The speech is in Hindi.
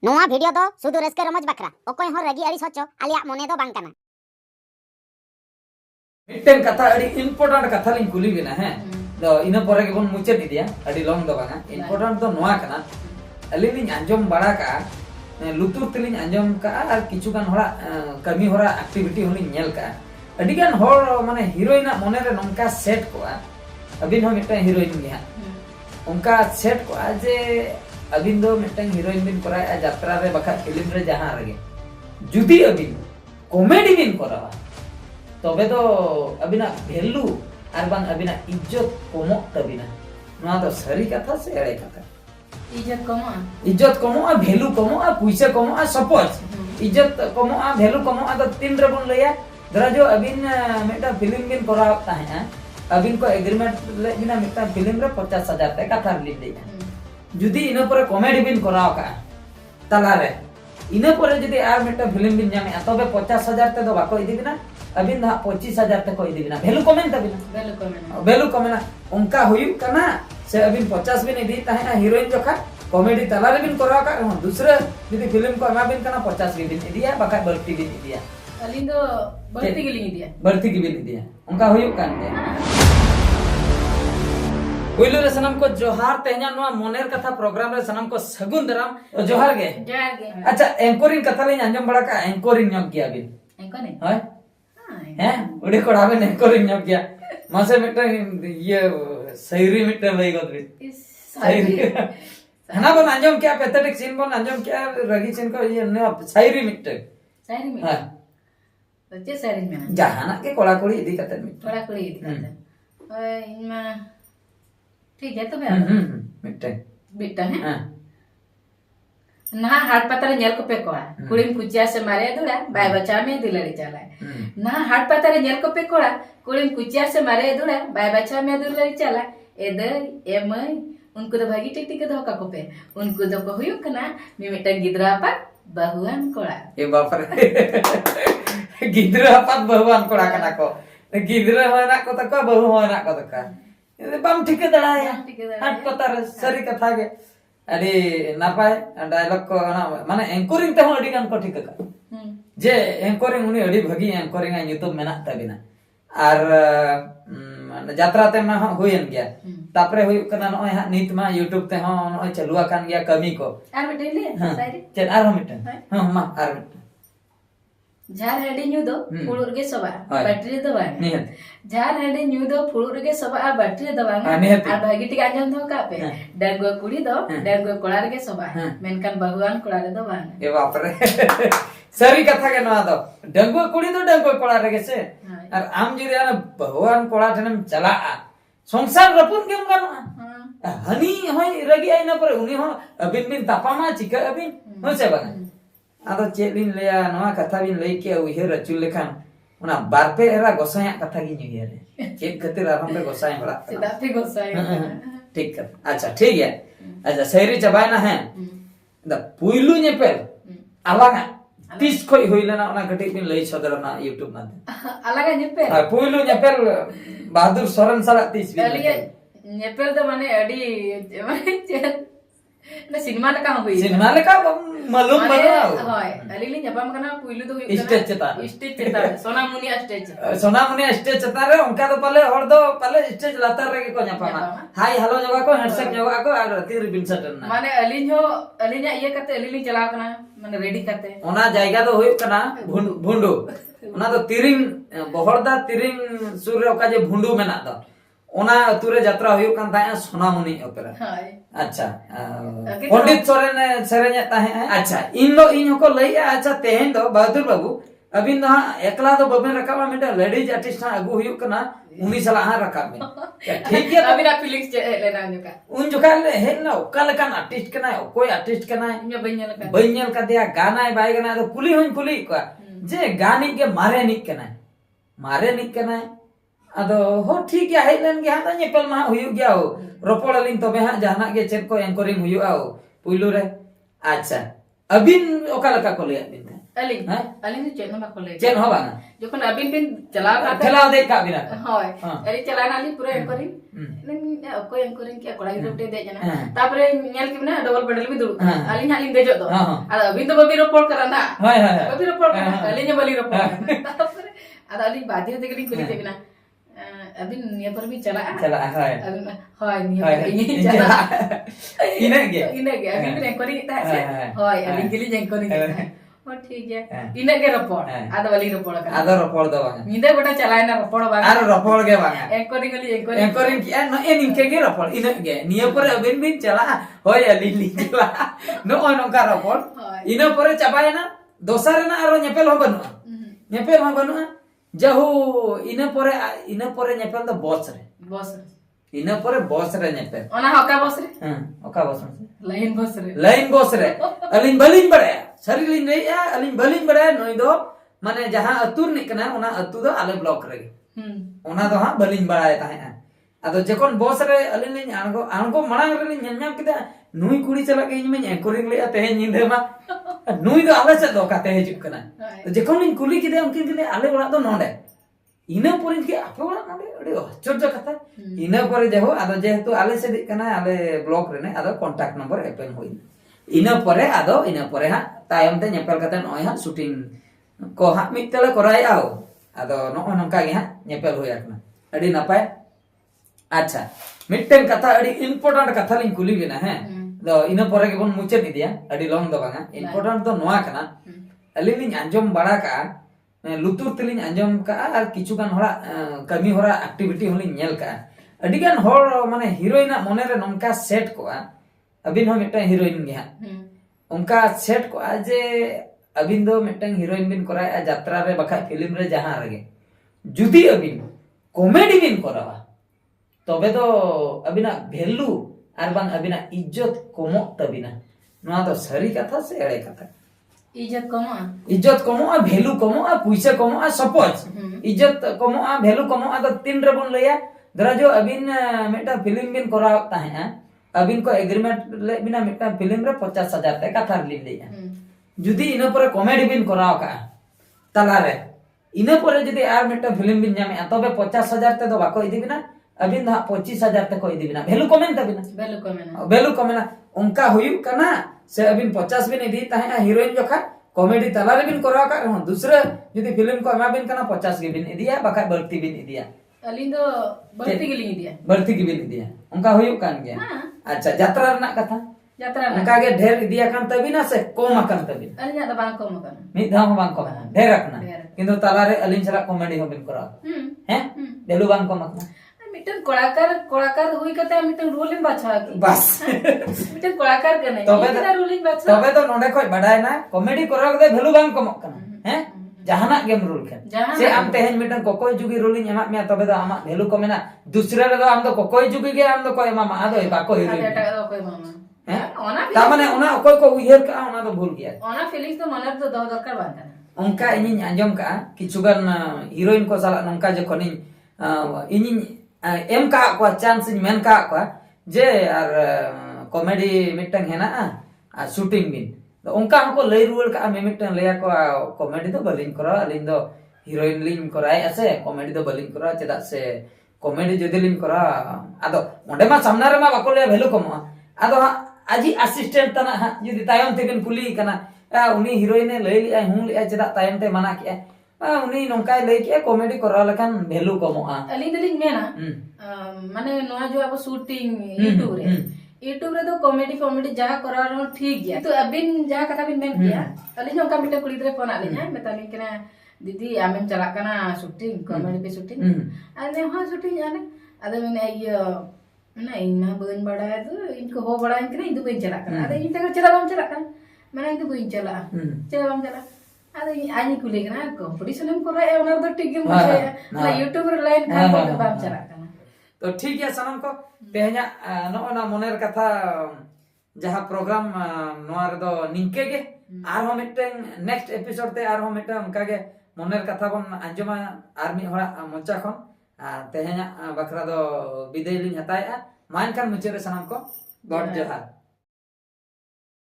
नोआ वीडियो दो सुदु रस्के रमज बकरा ओकोय हो रगी अड़ी सोचो आलिया मोने दो बांग कना मिट्टन कथा अड़ी इम्पोर्टेंट कथा लिंग कुली बिना है तो इना परे के बन मुचेद दिया अड़ी लॉन्ग दो बांगा इम्पोर्टेंट तो नोआ कना अली लिंग अंजम बड़ा का लुतुर तिलिंग अंजम का और किछु गान होरा कमी होरा एक्टिविटी होलिंग नेल का अड़ी गान होर माने हीरोइन मोने रे नंका सेट को अबिन हो मिट्टन हीरोइन गया उनका सेट को जे अबिन दो मिट्टन हीरोइन बिन करा यात्रा रे बखा फिल्म रे जहां रगे जुदी अबिन कॉमेडी बिन करावा तबे तो अबिना वैल्यू और बांग अबिना इज्जत कमो तबिना नोआ तो सरी कथा से एड़े कथा इज्जत कमो आ वैल्यू कमो आ पैसा कमो आ सपोज इज्जत कमो आ वैल्यू कमो आ तो तीन रे बन लया धरा जो अबिन मेटा फिल्म बिन करावता है अबिन को एग्रीमेंट ले बिना मेटा फिल्म रे 50,000 ते कथा लिख दे जुदी इना पर कॉमेडी बिन कराव का तला रे इना पर जुदी आर मेटा फिल्म बिन जामे तबे 50,000 ते दो बाको इदी बिना अबिन दा 25,000 ते को इदी बिना वैल्यू कमेंट तबिना वैल्यू कमेना उनका हुयु कना से अबिन 50 बिन इदी ताहे हीरोइन जोखा कॉमेडी तला रे बिन कराव का दूसरे जुदी फिल्म को एमा बिन कना 50 बिन इदिया बाका बल्टी बिन इदिया अलिन दो बल्टी गिलिंग इदिया बल्टी बिन इदिया उनका हुयु कान दे पहले रे सनम को जोहार तेहना नोआ मोनेर कथा प्रोग्राम रे सनम को सगुन दराम जोहार गे अच्छा एंकरिंग कथा ले अंजम बड़ा का एंकरिंग न्यम किया बिन एंकरिंग हाय हैं उडी कोड़ा में एंकरिंग न्यम किया मासे मिटे ये सैरी मिटे लई गद बिन सैरी हना बन अंजम क्या पैथेटिक सीन बन अंजम क्या रगी सीन को ये न सैरी मिटे हां तो चे सैरी में जहाना के कोड़ा कोड़ी इदी कते मिटे कोड़ा कोड़ी इदी कते इनमा ठीक है तो मिटे बिटा है हां ना हाट पतर नेल को पे कोड़ा कुड़ीम कुचिया से मारे दुड़ा बाय बच्चा में दिलड़ी चला ना हाट पतर नेल को पे कोड़ा कुड़ीम कुचिया से मारे दुड़ा बाय बच्चा में दिलड़ी चला एदर एमय उनको तो भागी टिक टिक धोका को पे उनको तो को हुयु कना मिमिटा गिदरा पा बहुआन कोड़ा ए बाप रे गिदरा पा बहुआन कोड़ा कना को गिदरा होना को तक बहु होना को तक बम ठीक दड़ाया हाट पतर सरी कथा के अडी नापाय डायलॉग को ना माने एंकरिंग ते हो अडी गान को ठीक का जे एंकरिंग उनी अडी भगी एंकरिंग आ यूट्यूब मेना तबिना और यात्रा ते मा होयन गया तापरे होय कना नय हा नित मा यूट्यूब ते हो नय चलुआ कान गया कमी को आर मिटे ले साइड चल आर मिटे हां मा आर मिटे झार हेडी न्यू दो फुलुर गे सबा बैटरी दो बांग झार हेडी न्यू दो फुलुर गे सबा आ बैटरी दो बांग आ भागी टिक आंजन दो का पे डरगो कुड़ी दो डरगो कोड़ा रे गे सबा मेनकन भगवान कोड़ा रे दो बांग ए बाप रे सरी कथा के नवा दो डंगो कुड़ी दो डंगो कोड़ा रे गे से और आम जी रे भगवान कोड़ा ठनम चला संसार रपुन केम गाना हनी होय रगी आइना पर उनी हो अबिन बिन तापामा चिका अबिन हो से बांग आदो चेक बिन लेया नवा कथा बिन लई के उहेर अचुल लेखान उना बारपे एरा गोसाया कथा गी न्यू रे चेक खातिर आराम पे गोसाया बड़ा सीधा पे गोसाया ठीक कर अच्छा ठीक है अच्छा सैरी चबायना है द पुइलु नेपेल अलगा तीस खोई होइलना ओना गटी बिन लई सदरना YouTube ना अलगा नेपेल हां पुइलु नेपेल बहादुर सोरेन साला 30 बिन नेपेल तो माने अडी माने ना सिनेमा लका होई सिनेमा लका मालूम बना होय अलीली जबाम कना पुइलु तो हुई स्टेज चता सोना मुनिया स्टेज चता रे उनका तो पहले हर दो पहले स्टेज लातर रे को न्यापामा हाय हेलो जवा को हैंडशेक जवा को और तीर बिन सटन ना माने अलीना ये करते अलीली चला कना माने रेडी करते ओना जायगा तो होय कना भुंडू ओना तो तिरिंग बहरदा तिरिंग सुर रे ओका जे भुंडू मेना दो ओना अतुरे यात्रा होय कान ताया सोनामुनि ओपेरा हाय अच्छा पंडित सोरेन सेरेन्या ताहे अच्छा इन लो इन को लइया अच्छा तेहेन दो बहादुर बाबू अबिन ना एकला दो बबेन रकाबा मेटा लेडीज आर्टिस्ट ना अगु हुयु कना उनी सला हा रकाब में ठीक है अबिना फीलिंग्स लेना जुका उन जुका ले हेन ना ओकल कान आर्टिस्ट कना कोई आर्टिस्ट कना इमे बइनल का दिया गाना बाय गाना तो कुली होन कुली को जे गानी के मारे निक कना अदो हो ठीक है हेलन के हां नेपल मा हुयु गया हो रोपड़लिन तबे हां जहाना के चेक को एंकरिंग हुयु आ पुइलु रे अच्छा अबिन ओका लका को ले Aling, Hah? aling tu cek nama kolej. Chain हो बांगा Jokon abin bin celak kata. चलाओ दे का बिना Hoy. हाँ। Jadi celana ali pura anchoring. Nen aku anchoring kia korai tu deh jana. Tapre nyal kimna double pedal bi dulu. हाँ। Aling aling dejok tu. हाँ। Ada abin tu babi report karana. हाय हाय हाय Babi report karana. Alingnya bali report. Tapre ada aling badi hati keling kulit bina. Abin niya par bi celak. चला हाय Abin hoy niya हाय par ini celak. इने के Ini ge abin bin anchoring tak हाँ, sih. हाँ। Hoy aling keling anchoring. Oh ठीक है. Ini ge report. Ada bali report karana. आदर रपोड़ दो बांगा Nyinda gota calain na report bang. Are रपोड़ के बांगा Anchoring ali anchoring. एंकरिंग की न ए निके के रपोड़ इने के निये पर अबिन बिन चला होय अली ली चला नो नोका रपोड़ इने पर चाबाय ना दोसर ना आरो नेपेल हो बनु नेपेल हो बनु जहु इने पर नेपेल द बॉस रे Bos. इने पर बॉस रे नेपेल Ona hoka bos re. हां ओका boss Lain bos re. Line boss रे अलिन बलिन बड़े सरी लिन रे अलिन बलिन बड़े नोई दो माने जहां अतुर निकना ओना अतु दो आले ब्लॉक रे ओना दो हां बलिन बड़ाय ताहे आदो जेकोन बॉस रे अलिन लिन आंगो मणांग रे लिन ñam किदा नुई कुड़ी चला के इनमे एंकरिंग ले तेहे निंदे मा नुई दो आले से दो काते हिजुक कना तो जेकोन लिन कुली किदे उनकिन के आले ओड़ा दो नोडे इना पोरिन के आपे ओड़ा नोडे अडी आश्चर्य कथा इना परे जेहो आदो जेहेतु आले से दिक कना आले ब्लॉक रे ने आदो कांटेक्ट नंबर एपेन होई इना परे हा तायम ते नेपेल कते नय हा शूटिंग को हा मितले कराय आओ आदो नो नंका गे हा नेपेल होय आकना अडी नापाय अच्छा मिटन कथा अडी इंपोर्टेंट कथा लिन कुली बिना है दो इना परे के बन मुचे दिदिया अडी लॉन्ग दो बांगा इंपोर्टेंट तो नोआ कना अली लिन अंजम बड़ा का लुतुर तलिन अंजम का आर किछु गान होरा कमी होरा एक्टिविटी होलिन नेल का अडी गान होर माने हीरोइन मने रे नंका सेट को अबिन हो मिटन हीरोइन गे हा उनका सेट को जे अबिन दो मिटन हीरोइन बिन कराय यात्रा रे बखा फिल्म रे जहां रगे जुदी अबिन कॉमेडी बिन करावा तबे तो अबिना वैल्यू आर बांग अबिना इज्जत कमो तबिना नोआ तो सरी कथा से एड़े कथा Ijat koma. इज्जत कमो वैल्यू कमो पैसा कमो सपोज इज्जत कमो वैल्यू कमो तो तीन रे बन लया धरा जो अबिन मिटा फिल्म बिन कराव ताहे अबिन को एग्रीमेंट ले बिना मिटा फिल्म रे 50,000 टका थार ली लेया जुदी इना पर कॉमेडी बिन कराव का तला रे इना पर जुदी आर मिटा फिल्म बिन जामे तबे 50,000 ते दो बाको इदी बिना अबिन दा 25,000 ते को इदी बिना वैल्यू कमेन तबिना वैल्यू कमेना उनका हुयु कना से अबिन 50 बिन इदी ताहे हीरोइन जोखा कॉमेडी तला रे बिन कराव का दूसरे जुदी फिल्म को एमा बिन कना 50 के बिन इदिया बाका बर्ती बिन इदिया Alin do berarti giling dia. बर्ती के बिन इदिया उनका हुयु कान गया अच्छा यात्रा रना कथा Jatra na. उनका के ढेर इदिया कान तबिना से कम कान तबिना Alin ada bang koma kan. मी धाम बांग को ढेर रखना किंतु तला रे अलिन छला कॉमेडी हो बिन कराव हैं बेलु बांग को मकना Mitan kolakar hui kata mitan ruling baca ki. बस Mitan kolakar kene. तबे Kita ruling baca. तबे तो नोडे कोई बडाय ना कॉमेडी कराव दे भेलु बांग को मकना हैं जहाना गेम रूल के से आम तेहन मिटन कोकोय जुगी रूलिंग एमा मे तबे तो आमा भेलु को मेना दूसरा रे आम तो कोकोय जुगी के आम तो कोई मामा आदो बाको हिरो Ada tak ada koi mama. हैं Ona ता माने ओना कोई को उयहर का ओना तो भूल गया ona feelings to manar to doh dorkar bang kan. उनका इनिन अंजम का किछुगान हीरोइन को साला नंका जखन इनिन एम का को चांस मेन का को जे are comedy mitten Hena uh shooting बिन तो उनका हमको लई रुल का मे मिटन लया को कॉमेडी तो बलिंग करा अलिन दो हीरोइन लिंग कराय असे कॉमेडी तो बलिंग करा चेदा से कॉमेडी जदि लिंग करा आदो ओंडे मा सामना रे मा बाको ले भेलु कमो आदो आजी असिस्टेंट तना जदि तायम ते बिन कुली कना उनी हीरोइन लई लिया हूं लिया चेदा तायम ते मना किया उनी नोंकाय लई किया कॉमेडी करा लखन भेलु कमो Alin dalin mena. Mane noa jo abo shooting YouTube re. YouTube रे तो कॉमेडी कॉमेडी जहाँ करा रहा ठीक गया तो अबिन जहाँ कथा बिन मेन किया अली जो कम मिटे कुड़ी दरे फोन आली है मैं ताली कना दीदी आमें चला कना शूटिंग कॉमेडी पे शूटिंग अरे हाँ शूटिंग जाने अरे मैंने ये ना इन्ना बन बड़ा है तो इनको हो बड़ा इनके ना इधर बन चला कना अरे इन तक चला बम चला कना मैंने इधर बन चला बम चला अरे आनी कुली कना कंपटीशन में कर रहा है उन्हें तो ठीक है मुझे ना यूट्यूब रे लाइन खान को बम चला कना तो ठीक है सनम को तेहना नोना मोनेर कथा जहां प्रोग्राम नोआर दो निंके के आर हो मिटन नेक्स्ट एपिसोड ते आर हो मिटन उनका के मोनेर कथा बन अंजमा आर मी होरा मोचा खन तेहना बखरा दो विदाय लिन हताया मान खान मुचेरे सनम को गॉड जोहार